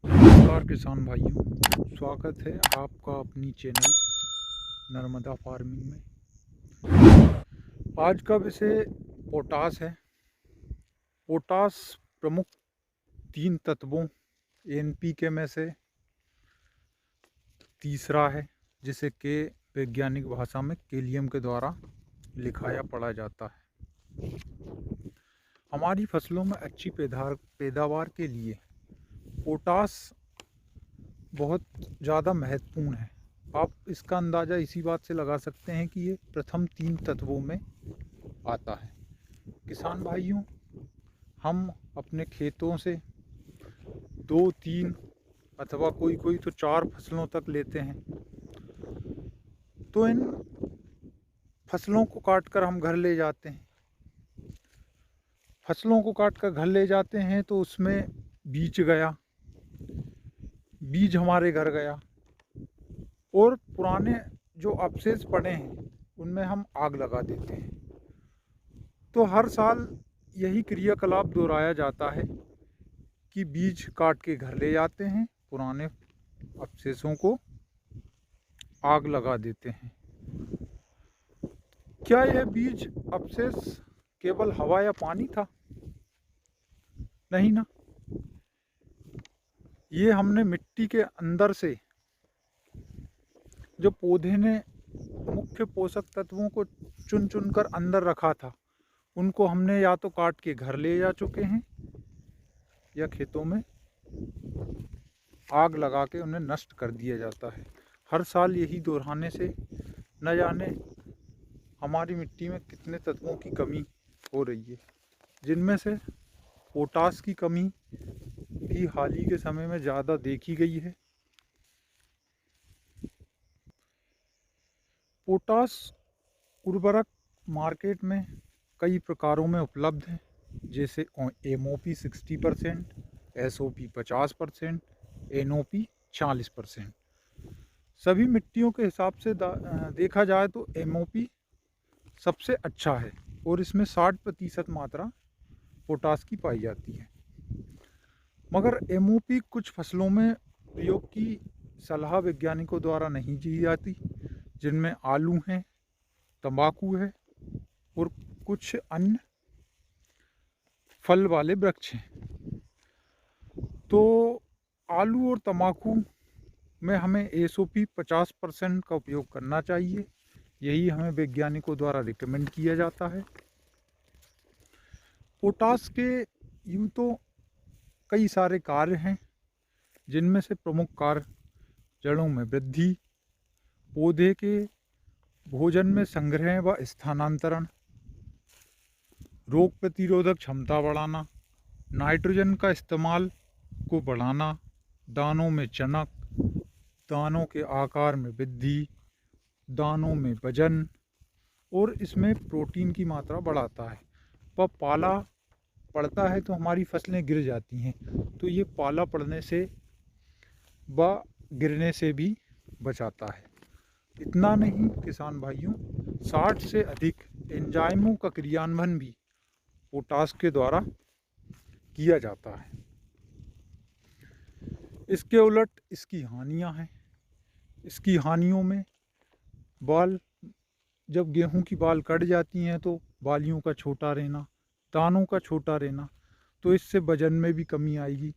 नमस्कार किसान भाइयों, स्वागत है आपका अपनी चैनल नर्मदा फार्मिंग में। आज का विषय पोटास है। पोटास प्रमुख 3 तत्वों एनपीके में से तीसरा है, जिसे के वैज्ञानिक भाषा में कैलियम के द्वारा लिखा या पढ़ा जाता है। हमारी फसलों में अच्छी पैदावार के लिए पोटास बहुत ज़्यादा महत्वपूर्ण है। आप इसका अंदाज़ा इसी बात से लगा सकते हैं कि ये प्रथम 3 तत्वों में आता है। किसान भाइयों, हम अपने खेतों से 2-3 अथवा कोई तो 4 फसलों तक लेते हैं। तो इन फसलों को काट कर हम घर ले जाते हैं। फसलों को काट कर घर ले जाते हैं तो उसमें बीज गया, बीज हमारे घर गया और पुराने जो अवशेष पड़े हैं उनमें हम आग लगा देते हैं। तो हर साल यही क्रियाकलाप दोहराया जाता है कि बीज काट के घर ले जाते हैं, पुराने अवशेषों को आग लगा देते हैं। क्या यह बीज अवशेष केवल हवा या पानी था? नहीं ना। ये हमने मिट्टी के अंदर से जो पौधे ने मुख्य पोषक तत्वों को चुन चुन कर अंदर रखा था, उनको हमने या तो काट के घर ले जा चुके हैं या खेतों में आग लगा के उन्हें नष्ट कर दिया जाता है। हर साल यही दोहराने से न जाने हमारी मिट्टी में कितने तत्वों की कमी हो रही है, जिनमें से पोटास की कमी भी हाल ही के समय में ज़्यादा देखी गई है। पोटास उर्वरक मार्केट में कई प्रकारों में उपलब्ध है, जैसे MOP 60%, SOP 50%, NOP 40%। सभी मिट्टियों के हिसाब से देखा जाए तो MOP सबसे अच्छा है और इसमें 60% मात्रा पोटास की पाई जाती है। मगर MOP कुछ फसलों में प्रयोग की सलाह वैज्ञानिकों द्वारा नहीं दी जाती, जिनमें आलू हैं, तंबाकू है और कुछ अन्य फल वाले वृक्ष हैं। तो आलू और तंबाकू में हमें SOP 50% का उपयोग करना चाहिए। यही हमें वैज्ञानिकों द्वारा रिकमेंड किया जाता है। पोटास के यूँ तो कई सारे कार्य हैं, जिनमें से प्रमुख कार्य जड़ों में वृद्धि, पौधे के भोजन में संग्रह व स्थानांतरण, रोग प्रतिरोधक क्षमता बढ़ाना, नाइट्रोजन का इस्तेमाल को बढ़ाना, दानों में चमक, दानों के आकार में वृद्धि, दानों में वजन और इसमें प्रोटीन की मात्रा बढ़ाता है। वह पाला पड़ता है तो हमारी फसलें गिर जाती हैं, तो ये पाला पड़ने से व गिरने से भी बचाता है। इतना नहीं किसान भाइयों, 60 से अधिक एंजाइमों का क्रियान्वयन भी पोटास के द्वारा किया जाता है। इसके उलट इसकी हानियां हैं। इसकी हानियों में जब गेहूं की बाल कट जाती हैं तो बालियों का छोटा रहना, दानों का छोटा रहना, तो इससे वजन में भी कमी आएगी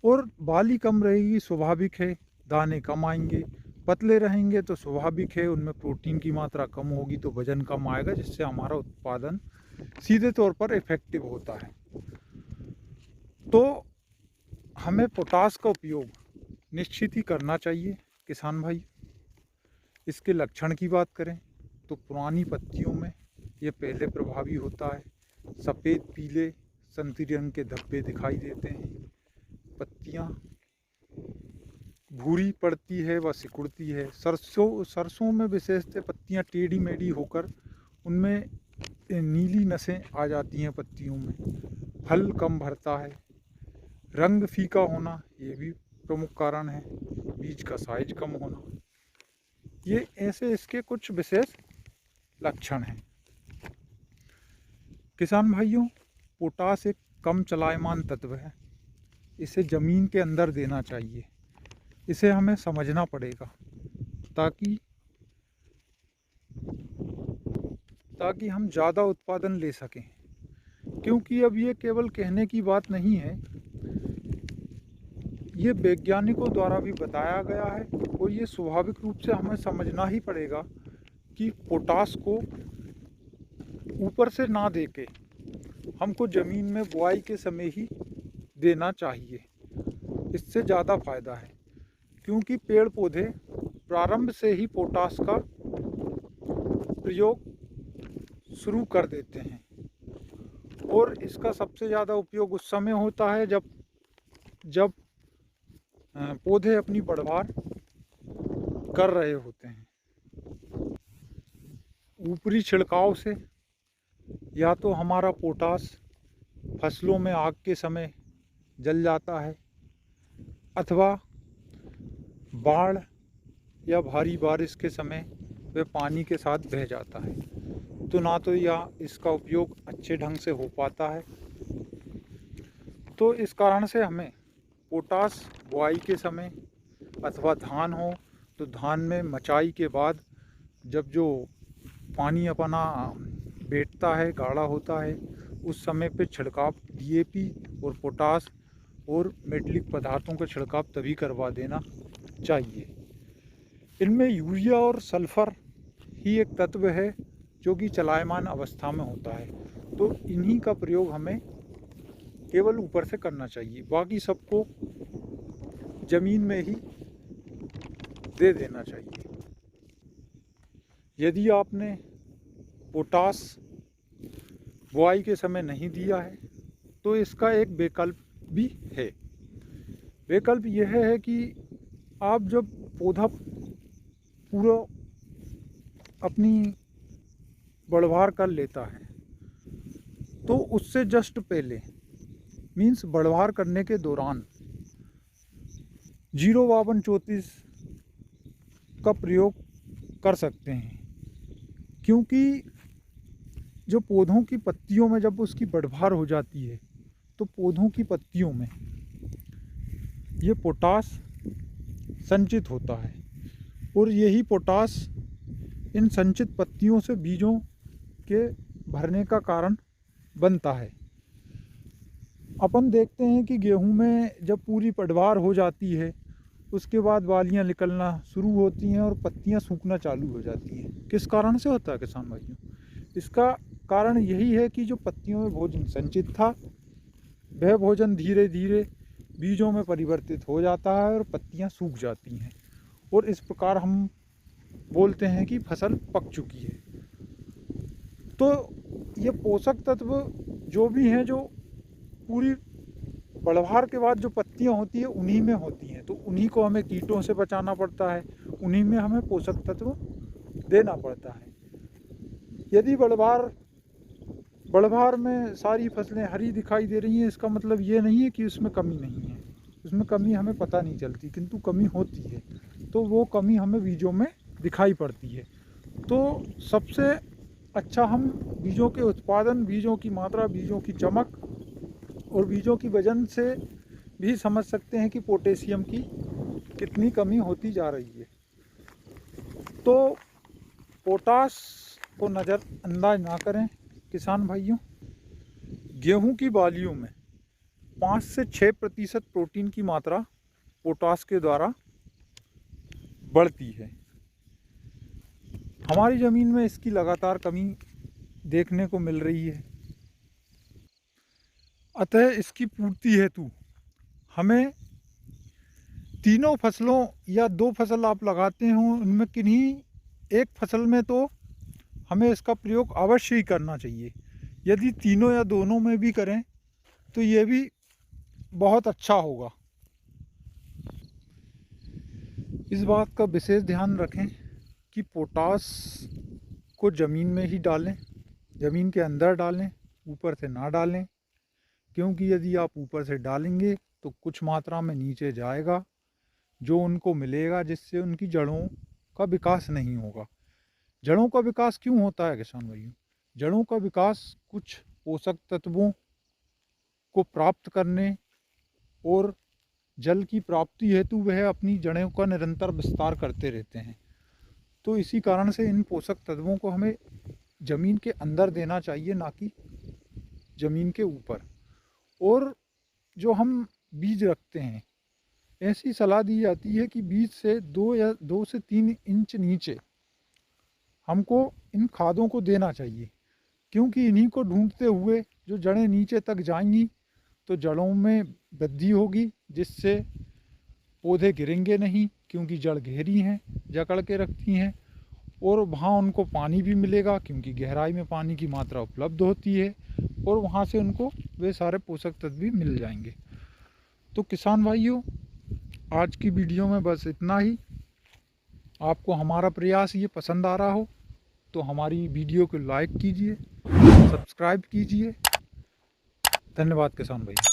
और बाली कम रहेगी, स्वाभाविक है। दाने कम आएंगे, पतले रहेंगे तो स्वाभाविक है उनमें प्रोटीन की मात्रा कम होगी, तो वजन कम आएगा, जिससे हमारा उत्पादन सीधे तौर पर इफेक्टिव होता है। तो हमें पोटास का उपयोग निश्चित ही करना चाहिए किसान भाई। इसके लक्षण की बात करें तो पुरानी पत्तियों में ये पहले प्रभावी होता है। सफ़ेद पीले संतरी रंग के धब्बे दिखाई देते हैं, पत्तियाँ भूरी पड़ती है व सिकुड़ती है। सरसों में विशेषतः पत्तियाँ टेढ़ी मेढ़ी होकर उनमें नीली नसें आ जाती हैं पत्तियों में। फल कम भरता है। रंग फीका होना ये भी प्रमुख कारण है। बीज का साइज कम होना, ये ऐसे इसके कुछ विशेष लक्षण हैं। किसान भाइयों, पोटास एक कम चलायमान तत्व है। इसे ज़मीन के अंदर देना चाहिए। इसे हमें समझना पड़ेगा ताकि हम ज़्यादा उत्पादन ले सकें। क्योंकि अब ये केवल कहने की बात नहीं है, ये वैज्ञानिकों द्वारा भी बताया गया है और ये स्वाभाविक रूप से हमें समझना ही पड़ेगा कि पोटास को ऊपर से ना देके हमको ज़मीन में बुआई के समय ही देना चाहिए। इससे ज़्यादा फ़ायदा है, क्योंकि पेड़ पौधे प्रारंभ से ही पोटास का प्रयोग शुरू कर देते हैं और इसका सबसे ज़्यादा उपयोग उस समय होता है जब पौधे अपनी बढ़वार कर रहे होते हैं। ऊपरी छिड़काव से या तो हमारा पोटास फसलों में आग के समय जल जाता है, अथवा बाढ़ या भारी बारिश के समय वह पानी के साथ बह जाता है, तो ना तो इसका उपयोग अच्छे ढंग से हो पाता है। तो इस कारण से हमें पोटास बुआई के समय अथवा धान हो तो धान में मचाई के बाद जब जो पानी अपना बैठता है, गाढ़ा होता है, उस समय पे छिड़काव डीएपी और पोटास और मेटलिक पदार्थों का छिड़काव तभी करवा देना चाहिए। इनमें यूरिया और सल्फ़र ही एक तत्व है जो कि चलायमान अवस्था में होता है, तो इन्हीं का प्रयोग हमें केवल ऊपर से करना चाहिए, बाकी सबको ज़मीन में ही दे देना चाहिए। यदि आपने पोटास बुआई के समय नहीं दिया है तो इसका एक विकल्प भी है। विकल्प यह है कि आप जब पौधा पूरा अपनी बढ़वार कर लेता है तो उससे जस्ट पहले मीन्स बढ़वार करने के दौरान 05234 का प्रयोग कर सकते हैं, क्योंकि जो पौधों की पत्तियों में जब उसकी बढ़वार हो जाती है तो पौधों की पत्तियों में ये पोटास संचित होता है और यही पोटास इन संचित पत्तियों से बीजों के भरने का कारण बनता है। अपन देखते हैं कि गेहूं में जब पूरी पैदावार हो जाती है उसके बाद बालियां निकलना शुरू होती हैं और पत्तियां सूखना चालू हो जाती हैं। किस कारण से होता है किसान भाइयों? इसका कारण यही है कि जो पत्तियों में भोजन संचित था वह भोजन धीरे धीरे बीजों में परिवर्तित हो जाता है और पत्तियां सूख जाती हैं और इस प्रकार हम बोलते हैं कि फसल पक चुकी है। तो ये पोषक तत्व जो भी हैं जो पूरी बढ़वार के बाद जो पत्तियां होती है उन्हीं में होती हैं, तो उन्हीं को हमें कीटों से बचाना पड़ता है, उन्हीं में हमें पोषक तत्व देना पड़ता है। यदि बढ़वार में सारी फसलें हरी दिखाई दे रही हैं, इसका मतलब ये नहीं है कि उसमें कमी नहीं है, उसमें कमी हमें पता नहीं चलती, किंतु कमी होती है, तो वो कमी हमें बीजों में दिखाई पड़ती है। तो सबसे अच्छा हम बीजों के उत्पादन, बीजों की मात्रा, बीजों की चमक और बीजों की वजन से भी समझ सकते हैं कि पोटेशियम की कितनी कमी होती जा रही है। तो पोटास को नज़रअंदाज ना करें किसान भाइयों। गेहूं की बालियों में 5 से 6% प्रोटीन की मात्रा पोटास के द्वारा बढ़ती है। हमारी ज़मीन में इसकी लगातार कमी देखने को मिल रही है, अतः इसकी पूर्ति हेतु हमें तीनों फसलों या 2 फसल आप लगाते हों उनमें किन्हीं एक फसल में तो हमें इसका प्रयोग अवश्य ही करना चाहिए। यदि तीनों या दोनों में भी करें तो ये भी बहुत अच्छा होगा। इस बात का विशेष ध्यान रखें कि पोटास को ज़मीन में ही डालें, ज़मीन के अंदर डालें, ऊपर से ना डालें, क्योंकि यदि आप ऊपर से डालेंगे तो कुछ मात्रा में नीचे जाएगा जो उनको मिलेगा, जिससे उनकी जड़ों का विकास नहीं होगा। जड़ों का विकास क्यों होता है किसान भाइयों? जड़ों का विकास कुछ पोषक तत्वों को प्राप्त करने और जल की प्राप्ति हेतु वह अपनी जड़ों का निरंतर विस्तार करते रहते हैं। तो इसी कारण से इन पोषक तत्वों को हमें ज़मीन के अंदर देना चाहिए, ना कि ज़मीन के ऊपर। और जो हम बीज रखते हैं, ऐसी सलाह दी जाती है कि बीज से 2 से 3 इंच नीचे हमको इन खादों को देना चाहिए, क्योंकि इन्हीं को ढूंढते हुए जो जड़ें नीचे तक जाएंगी तो जड़ों में वृद्धि होगी, जिससे पौधे गिरेंगे नहीं, क्योंकि जड़ गहरी हैं, जकड़ के रखती हैं। और वहाँ उनको पानी भी मिलेगा, क्योंकि गहराई में पानी की मात्रा उपलब्ध होती है, और वहाँ से उनको वे सारे पोषक तत्व भी मिल जाएंगे। तो किसान भाइयों, आज की वीडियो में बस इतना ही। आपको हमारा प्रयास ये पसंद आ रहा हो तो हमारी वीडियो को लाइक कीजिए, सब्सक्राइब कीजिए। धन्यवाद किसान भाई।